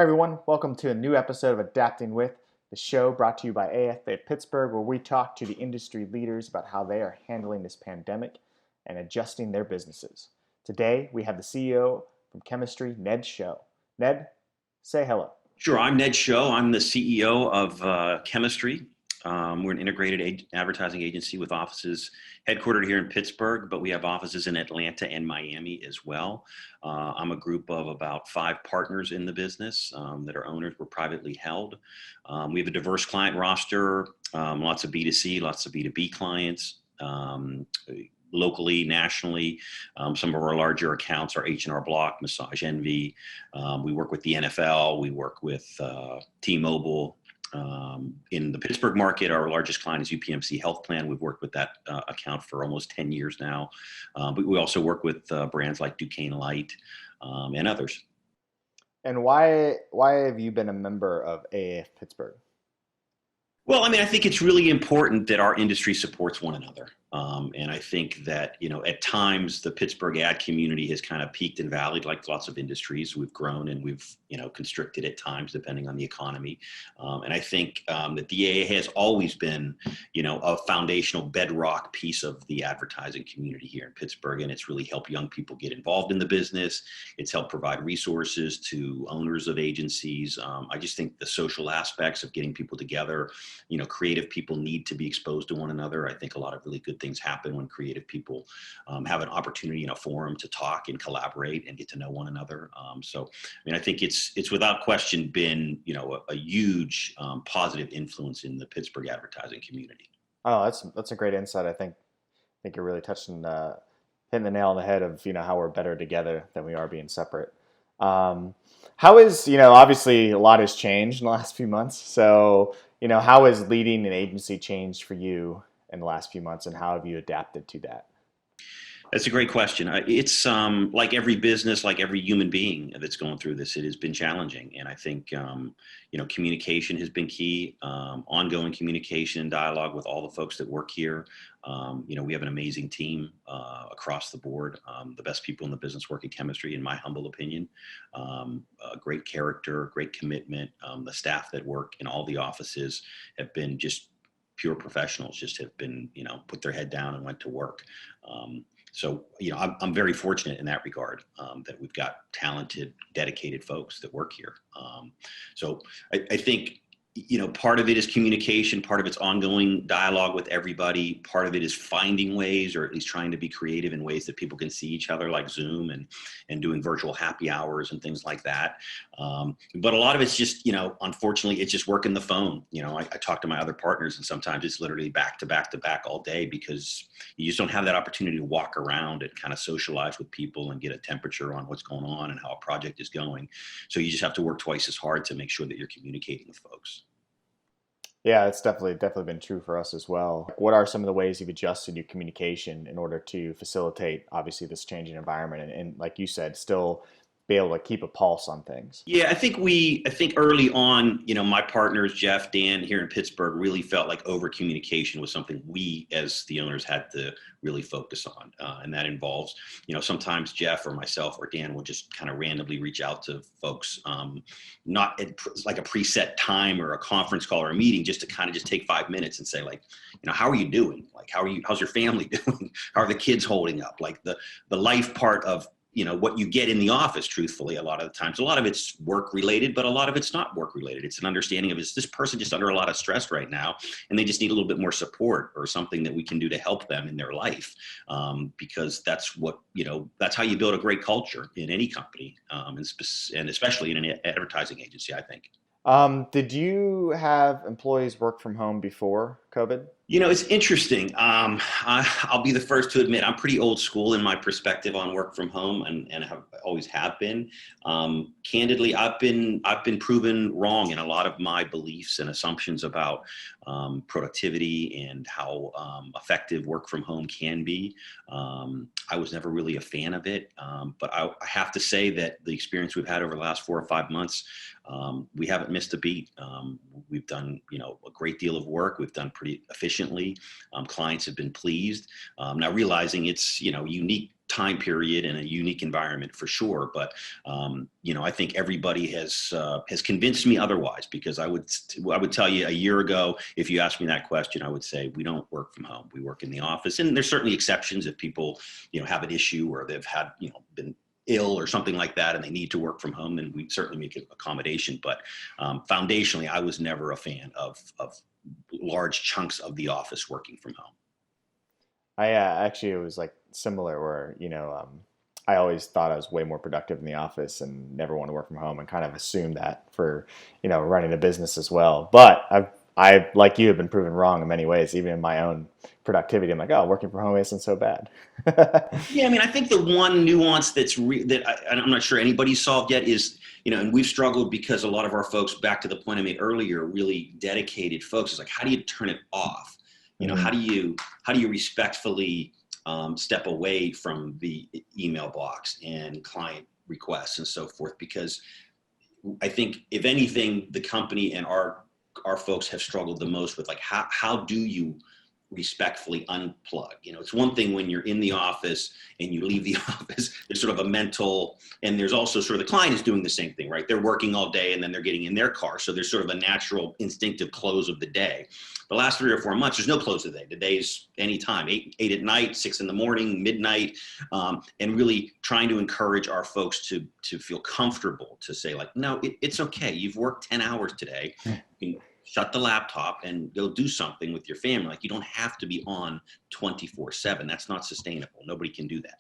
everyone, welcome to a new episode of Adapting With, the show brought to you by AFA Pittsburgh, where we talk to the industry leaders about how they are handling this pandemic and adjusting their businesses. Today, we have the CEO from Chemistry, Ned Show. Ned, say hello. Sure. I'm Ned Show. I'm the CEO of Chemistry. We're an integrated advertising agency with offices headquartered here in Pittsburgh, but we have offices in Atlanta and Miami as well. I'm a group of about 5 partners in the business that are owners. We're privately held. We have a diverse client roster, lots of B2C, lots of B2B clients. Locally, nationally, some of our larger accounts are H&R Block, Massage Envy. We work with the NFL. We work with T-Mobile. In the Pittsburgh market, our largest client is UPMC Health Plan. We've worked with that account for almost 10 years now. But we also work with brands like Duquesne Light and others. And why have you been a member of AAF Pittsburgh? Well, I think it's really important that our industry supports one another. And I think that, at times the Pittsburgh ad community has kind of peaked and valleyed like lots of industries. We've grown and we've, constricted at times depending on the economy. And I think that the AA has always been, a foundational bedrock piece of the advertising community here in Pittsburgh. And it's really helped young people get involved in the business. It's helped provide resources to owners of agencies. I just think the social aspects of getting people together, creative people need to be exposed to one another. I think a lot of really good things happen when creative people have an opportunity in a forum to talk and collaborate and get to know one another. I think it's without question been, a huge positive influence in the Pittsburgh advertising community. Oh, that's a great insight. I think you're really hitting the nail on the head of how we're better together than we are being separate. How is obviously a lot has changed in the last few months. So how has leading an agency changed for you in the last few months, and how have you adapted to that? That's a great question. It's like every business, like every human being that's going through this, it has been challenging. And I think, communication has been key, ongoing communication and dialogue with all the folks that work here. We have an amazing team across the board, the best people in the business work in Chemistry, in my humble opinion. Great character, great commitment. The staff that work in all the offices have been just pure professionals, just have been, put their head down and went to work. So, I'm very fortunate in that regard, that we've got talented, dedicated folks that work here. So I think, part of it is communication, part of it's ongoing dialogue with everybody. Part of it is finding ways, or at least trying to be creative in ways that people can see each other, like Zoom and doing virtual happy hours and things like that. But a lot of it's just, unfortunately, it's just working the phone. I talk to my other partners, and sometimes it's literally back to back to back all day, because you just don't have that opportunity to walk around and kind of socialize with people and get a temperature on what's going on and how a project is going. So you just have to work twice as hard to make sure that you're communicating with folks. Yeah, it's definitely been true for us as well. What are some of the ways you've adjusted your communication in order to facilitate, obviously, this changing environment and like you said, still be able to keep a pulse on things? Yeah, I think early on, my partners, Jeff, Dan here in Pittsburgh, really felt like over communication was something we as the owners had to really focus on. And that involves, sometimes Jeff or myself or Dan will just kind of randomly reach out to folks, not at like a preset time or a conference call or a meeting, just to kind of just take 5 minutes and say, like, how are you doing? Like, how's your family doing? How are the kids holding up? Like the life part of what you get in the office, truthfully, a lot of the times. A lot of it's work related, but a lot of it's not work related. It's an understanding of, is this person just under a lot of stress right now, and they just need a little bit more support or something that we can do to help them in their life. Because that's what, that's how you build a great culture in any company, and especially in an advertising agency, I think. Did you have employees work from home before COVID? It's interesting. I'll be the first to admit I'm pretty old school in my perspective on work from home, and always have been. Candidly, I've been proven wrong in a lot of my beliefs and assumptions about productivity and how effective work from home can be. I was never really a fan of it, but I have to say that the experience we've had over the last 4 or 5 months, we haven't missed a beat. We've done, a great deal of work. We've done pretty efficiently. Clients have been pleased. Now realizing it's, unique time period and a unique environment for sure. But I think everybody has convinced me otherwise, because I would tell you a year ago, if you asked me that question, I would say we don't work from home. We work in the office, and there's certainly exceptions if people have an issue or they've had been ill or something like that and they need to work from home, then we certainly make an accommodation. But foundationally, I was never a fan of large chunks of the office working from home. I actually, it was like similar where, I always thought I was way more productive in the office and never want to work from home, and kind of assumed that for, running a business as well. But I, like you, have been proven wrong in many ways, even in my own productivity. I'm like, oh, working from home isn't so bad. Yeah, I mean, I think the one nuance I'm not sure anybody's solved yet is, and we've struggled because a lot of our folks, back to the point I made earlier, really dedicated folks. It's like, how do you turn it off? How do you respectfully step away from the email box and client requests and so forth? Because I think, if anything, the company and our folks have struggled the most with, like, how do you respectfully unplug? It's one thing when you're in the office and you leave the office, there's sort of a mental, and there's also sort of the client is doing the same thing, right? They're working all day and then they're getting in their car. So there's sort of a natural instinctive close of the day. The last 3 or 4 months, there's no close of the day. The day is anytime, 8 at night, 6 in the morning, midnight, and really trying to encourage our folks to feel comfortable to say, like, no, it's okay. You've worked 10 hours today. You can shut the laptop and go do something with your family. Like, you don't have to be on 24/7. That's not sustainable. Nobody can do that.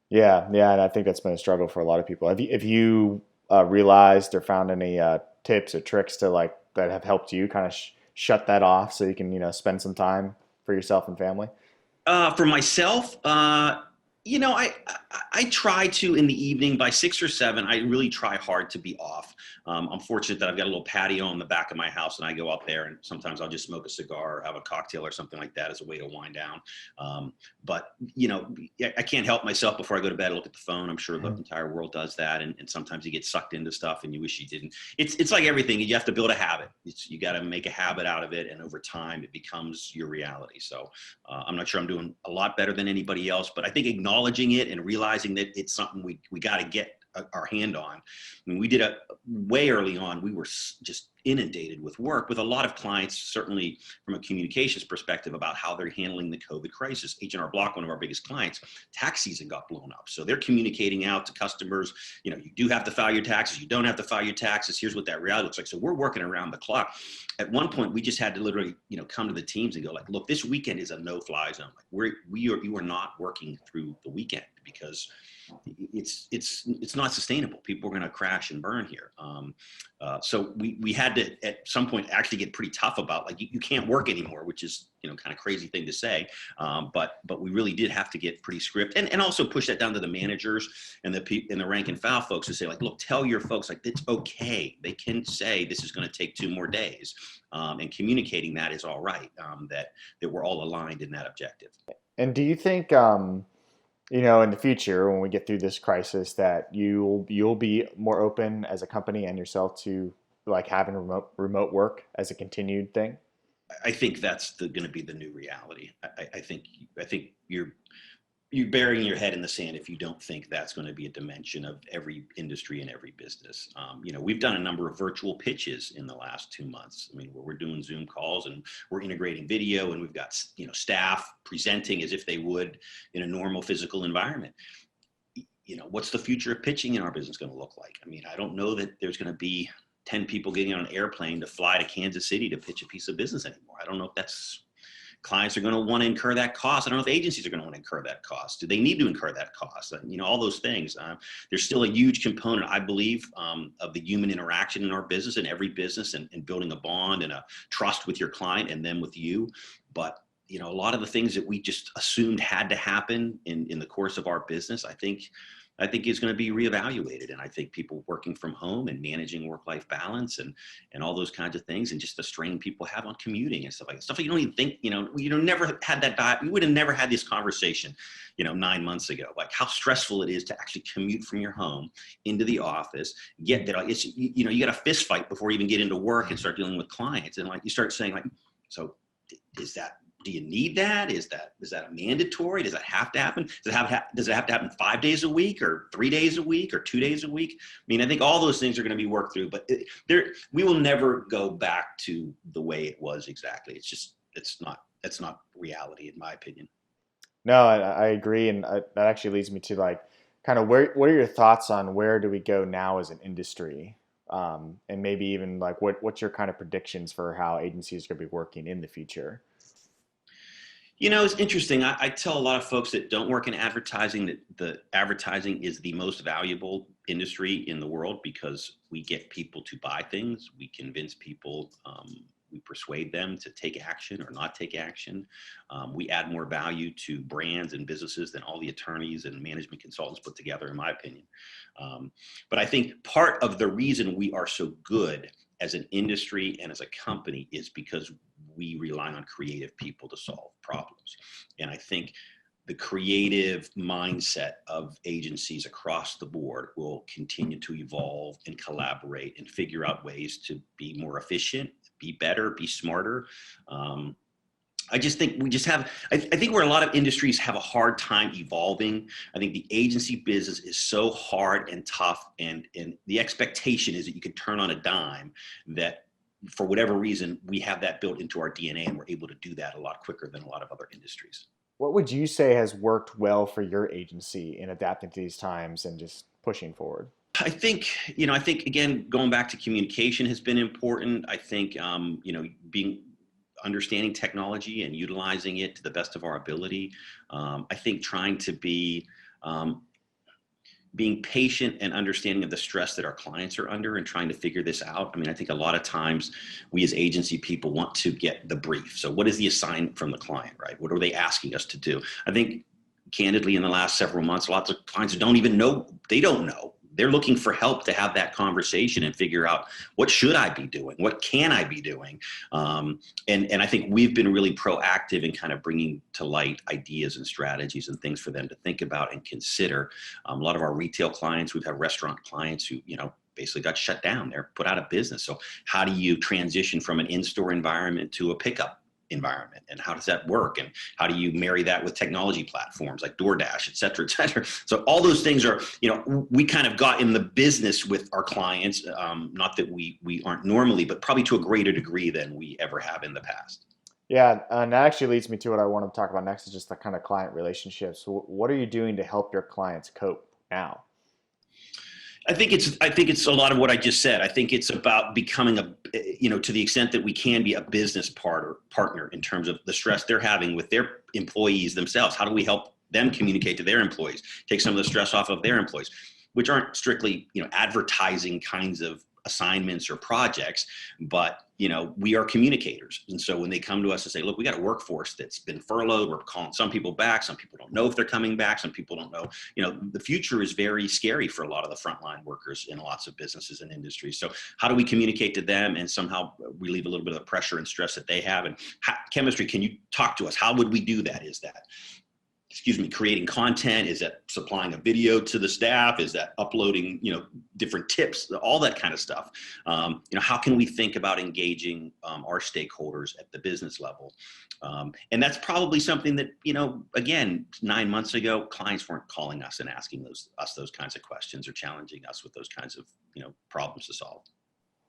Yeah, and I think that's been a struggle for a lot of people. Have you realized or found any tips or tricks that have helped you kind of shut that off so you can spend some time for yourself and family? For myself, I try to, in the evening by 6 or 7, I really try hard to be off. I'm fortunate that I've got a little patio on the back of my house, and I go up there and sometimes I'll just smoke a cigar or have a cocktail or something like that as a way to wind down. But I can't help myself before I go to bed. I look at the phone. I'm sure the entire world does that. And sometimes you get sucked into stuff and you wish you didn't. It's like everything. You have to build a habit. You got to make a habit out of it. And over time, it becomes your reality. So I'm not sure I'm doing a lot better than anybody else, but I think acknowledging it and realizing that it's something we got to get our hand on. I mean, we did way early on. We were just inundated with work with a lot of clients, certainly from a communications perspective, about how they're handling the COVID crisis. H&R Block, one of our biggest clients, tax season got blown up. So they're communicating out to customers, you do have to file your taxes. You don't have to file your taxes. Here's what that reality looks like. So we're working around the clock. At one point, we just had to literally, come to the teams and go, like, look, this weekend is a no-fly zone. Like, you are not working through the weekend, because it's not sustainable. People are going to crash and burn here. So we had to, at some point, actually get pretty tough about, like, you can't work anymore, which is, kind of crazy thing to say. But we really did have to get pretty script, and also push that down to the managers and the rank and file folks to say, like, look, tell your folks, like, it's okay. They can say this is going to take 2 more days. And communicating that is all right. That we're all aligned in that objective. And do you think, in the future, when we get through this crisis, that you'll be more open as a company and yourself to, like, having remote work as a continued thing? I think that's going to be the new reality. I think you're burying your head in the sand if you don't think that's going to be a dimension of every industry and every business. We've done a number of virtual pitches in the last 2 months. I mean, where we're doing Zoom calls and we're integrating video, and we've got, staff presenting as if they would in a normal physical environment. What's the future of pitching in our business going to look like? I mean, I don't know that there's going to be 10 people getting on an airplane to fly to Kansas City to pitch a piece of business anymore. I don't know if clients are going to want to incur that cost. I don't know if agencies are going to want to incur that cost. Do they need to incur that cost? All those things. There's still a huge component, I believe, of the human interaction in our business, in every business, and building a bond and a trust with your client and them with you. But a lot of the things that we just assumed had to happen in the course of our business, I think is going to be reevaluated. And I think people working from home and managing work-life balance and all those kinds of things, and just the strain people have on commuting and stuff like that. Stuff you don't even think, never had that diet. We would have never had this conversation, 9 months ago, like how stressful it is to actually commute from your home into the office, get there. It's, you got a fist fight before you even get into work and start dealing with clients. And, like, you start saying, like, so is that do you need that? Is that a mandatory? Does that have to happen? Does it have to happen 5 days a week or 3 days a week or 2 days a week? I mean, I think all those things are going to be worked through, but we will never go back to the way it was exactly. It's not reality in my opinion. No, I agree, and that actually leads me to like kind of what are your thoughts on where do we go now as an industry, and maybe even like what's your kind of predictions for how agencies are going to be working in the future? It's interesting. I tell a lot of folks that don't work in advertising that the advertising is the most valuable industry in the world because we get people to buy things. We convince people, we persuade them to take action or not take action. We add more value to brands and businesses than all the attorneys and management consultants put together, in my opinion. But I think part of the reason we are so good as an industry and as a company is because we rely on creative people to solve problems. And I think the creative mindset of agencies across the board will continue to evolve and collaborate and figure out ways to be more efficient, be better, be smarter. I just think I think where a lot of industries have a hard time evolving. I think the agency business is so hard and tough, and the expectation is that you can turn on a dime, that for whatever reason, we have that built into our DNA and we're able to do that a lot quicker than a lot of other industries. What would you say has worked well for your agency in adapting to these times and just pushing forward? I think again, going back to communication has been important. I think, being understanding technology and utilizing it to the best of our ability. I think trying to be being patient and understanding of the stress that our clients are under and trying to figure this out. I mean, I think a lot of times we as agency people want to get the brief. So what is the assignment from the client, right? What are they asking us to do? I think candidly in the last several months, lots of clients don't even know, they don't know. They're looking for help to have that conversation and figure out what should I be doing? What can I be doing? And I think we've been really proactive in kind of bringing to light ideas and strategies and things for them to think about and consider. A lot of our retail clients, we've had restaurant clients who, basically got shut down. They're put out of business. So how do you transition from an in-store environment to a pickup environment, and how does that work, and how do you marry that with technology platforms like DoorDash, et cetera, et cetera? So all those things are, we kind of got in the business with our clients, not that we aren't normally, but probably to a greater degree than we ever have in the past. Yeah, and that actually leads me to what I want to talk about next is just the kind of client relationships. What are you doing to help your clients cope now? I think it's a lot of what I just said. I think it's about becoming to the extent that we can be a business partner in terms of the stress they're having with their employees themselves. How do we help them communicate to their employees, take some of the stress off of their employees, which aren't strictly, advertising kinds of assignments or projects, but we are communicators. And so when they come to us and say, look, we got a workforce that's been furloughed, we're calling some people back, some people don't know if they're coming back, some people don't know, the future is very scary for a lot of the frontline workers in lots of businesses and industries. So how do we communicate to them and somehow relieve a little bit of the pressure and stress that they have? And chemistry, can you talk to us? How would we do that? Is that creating content? Is that supplying a video to the staff? Is that uploading, different tips, all that kind of stuff? How can we think about engaging our stakeholders at the business level? And that's probably something that, again, 9 months ago, clients weren't calling us and asking us those kinds of questions or challenging us with those kinds of, problems to solve.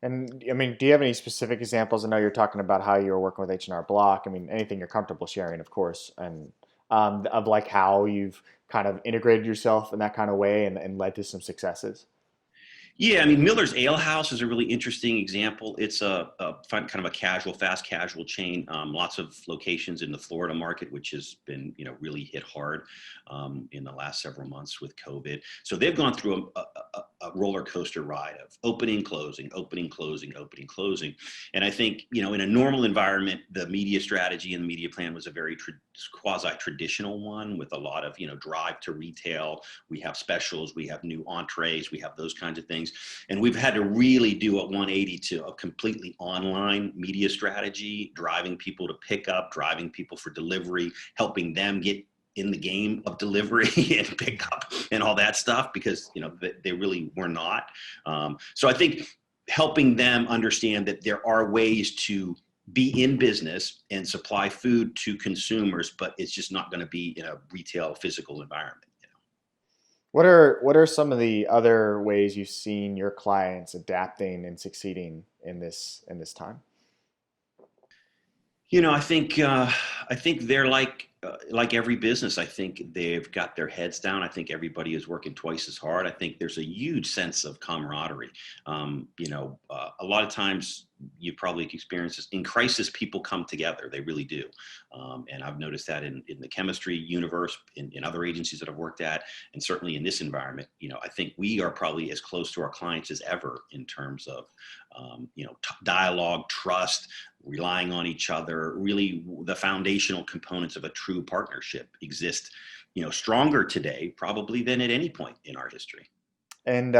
And I mean, do you have any specific examples? I know you're talking about how you're working with H&R Block. I mean, anything you're comfortable sharing, of course, and of like how you've kind of integrated yourself in that kind of way and led to some successes? Yeah, I mean, Miller's Ale House is a really interesting example. It's a fun, kind of a fast casual chain. Lots of locations in the Florida market, which has been, really hit hard in the last several months with COVID. So they've gone through a roller coaster ride of opening, closing, opening, closing, opening, closing. And I think, in a normal environment, the media strategy and the media plan was a very quasi-traditional one with a lot of, drive to retail. We have specials, we have new entrees, we have those kinds of things. And we've had to really do a 180 to a completely online media strategy, driving people to pick up, driving people for delivery, helping them get in the game of delivery and pick up and all that stuff, because, they really were not. So I think helping them understand that there are ways to be in business and supply food to consumers, but it's just not going to be in a retail physical environment. What are some of the other ways you've seen your clients adapting and succeeding in this time? I think they're like every business. I think they've got their heads down. I think everybody is working twice as hard. I think there's a huge sense of camaraderie. A lot of times you probably experience this in crisis. People come together. They really do. And I've noticed that in the chemistry universe, in other agencies that I've worked at, and certainly in this environment. I think we are probably as close to our clients as ever in terms of, dialogue, trust, relying on each other. Really, the foundational components of a true partnership exist, stronger today probably than at any point in our history. And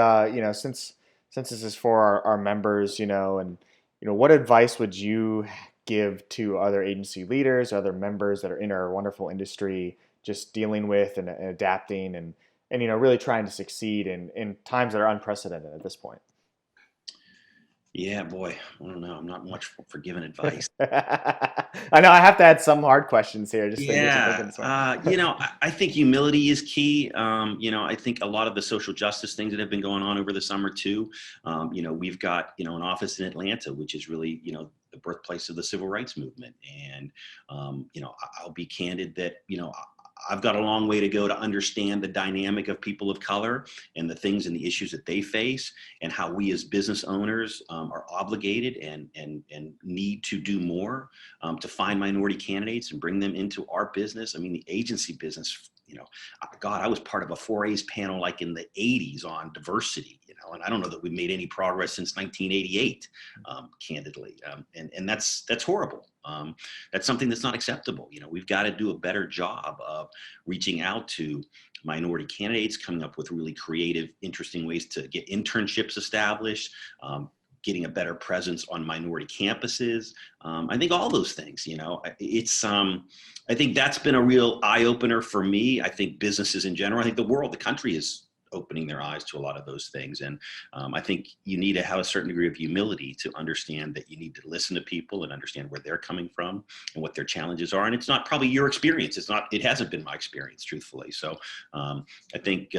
since this is for our members, and what advice would you give to other agency leaders, other members that are in our wonderful industry, just dealing with and adapting and really trying to succeed in times that are unprecedented at this point? Yeah, boy, I don't know. I'm not much for giving advice. I know I have to add some hard questions here just to get you thinking. I think humility is key. I think a lot of the social justice things that have been going on over the summer too. We've got, an office in Atlanta, which is really, the birthplace of the civil rights movement. And, I'll be candid that, I've got a long way to go to understand the dynamic of people of color and the things and the issues that they face, and how we as business owners are obligated and need to do more to find minority candidates and bring them into our business. I mean, the agency business, God, I was part of a 4A's panel like in the 80s on diversity, and I don't know that we made any progress since 1988, candidly. And that's horrible. That's something that's not acceptable. We've got to do a better job of reaching out to minority candidates, coming up with really creative, interesting ways to get internships established, getting a better presence on minority campuses. I think all those things, I think that's been a real eye opener for me. I think businesses in general, I think the country is opening their eyes to a lot of those things. And I think you need to have a certain degree of humility to understand that you need to listen to people and understand where they're coming from and what their challenges are. And it's not probably your experience. It hasn't been my experience, truthfully. So I think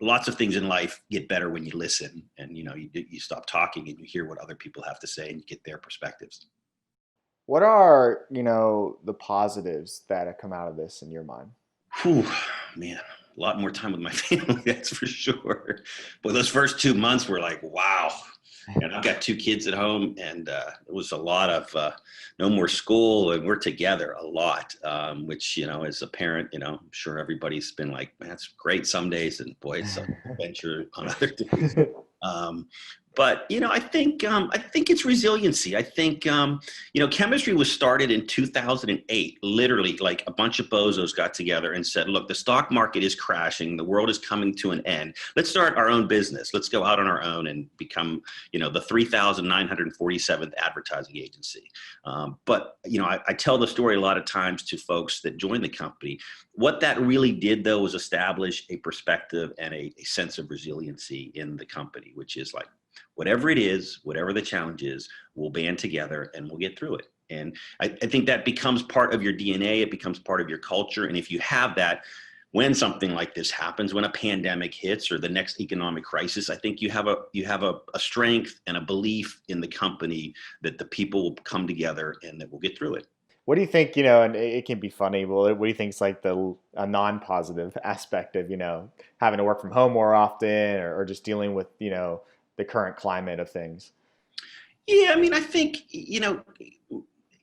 lots of things in life get better when you listen and, you stop talking and you hear what other people have to say and you get their perspectives. What are, the positives that have come out of this in your mind? Whew, man, a lot more time with my family, that's for sure. But those first 2 months were like, wow. And I've got 2 kids at home, and it was a lot of no more school, and we're together a lot, which, as a parent, I'm sure everybody's been like, man, that's great some days, and boy, it's an adventure on other days. But I think it's resiliency. I think chemistry was started in 2008. Literally, like a bunch of bozos got together and said, "Look, the stock market is crashing. The world is coming to an end. Let's start our own business. Let's go out on our own and become, the 3,947th advertising agency." But I tell the story a lot of times to folks that join the company. What that really did, though, was establish a perspective and a sense of resiliency in the company, which is like, whatever it is, whatever the challenge is, we'll band together and we'll get through it. And I think that becomes part of your DNA. It becomes part of your culture. And if you have that, when something like this happens, when a pandemic hits or the next economic crisis, I think you have a strength and a belief in the company that the people will come together and that we'll get through it. What do you think, and it can be funny, but what do you think is like a non-positive aspect of, having to work from home more often or just dealing with, the current climate of things? Yeah, I mean, I think,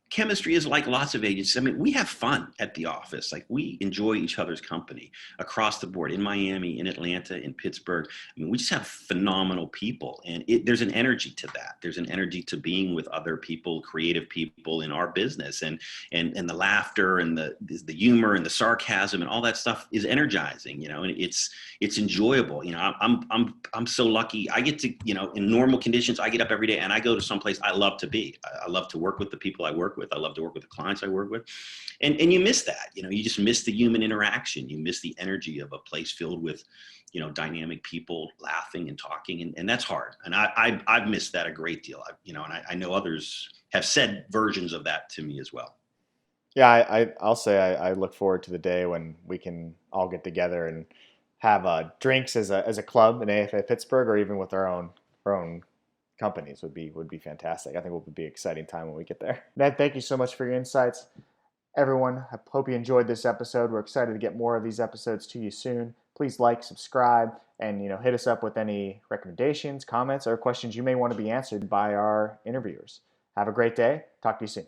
chemistry is like lots of agencies. I mean, we have fun at the office. Like, we enjoy each other's company across the board in Miami, in Atlanta, in Pittsburgh. I mean, we just have phenomenal people, and there's an energy to that. There's an energy to being with other people, creative people in our business, and the laughter and the humor and the sarcasm and all that stuff is energizing, and it's enjoyable. I'm so lucky. I get to, in normal conditions, I get up every day and I go to someplace I love to be. I love to work with the people I work with. with. I love to work with the clients I work with. And you miss that, you just miss the human interaction. You miss the energy of a place filled with, dynamic people laughing and talking. And that's hard. And I've missed that a great deal. And I know others have said versions of that to me as well. Yeah, I'll say I look forward to the day when we can all get together and have drinks as a club in AFA Pittsburgh, or even with our own companies would be fantastic. I think it will be an exciting time when we get there. Ned, thank you so much for your insights. Everyone, I hope you enjoyed this episode. We're excited to get more of these episodes to you soon. Please like, subscribe, and hit us up with any recommendations, comments, or questions you may want to be answered by our interviewers. Have a great day. Talk to you soon.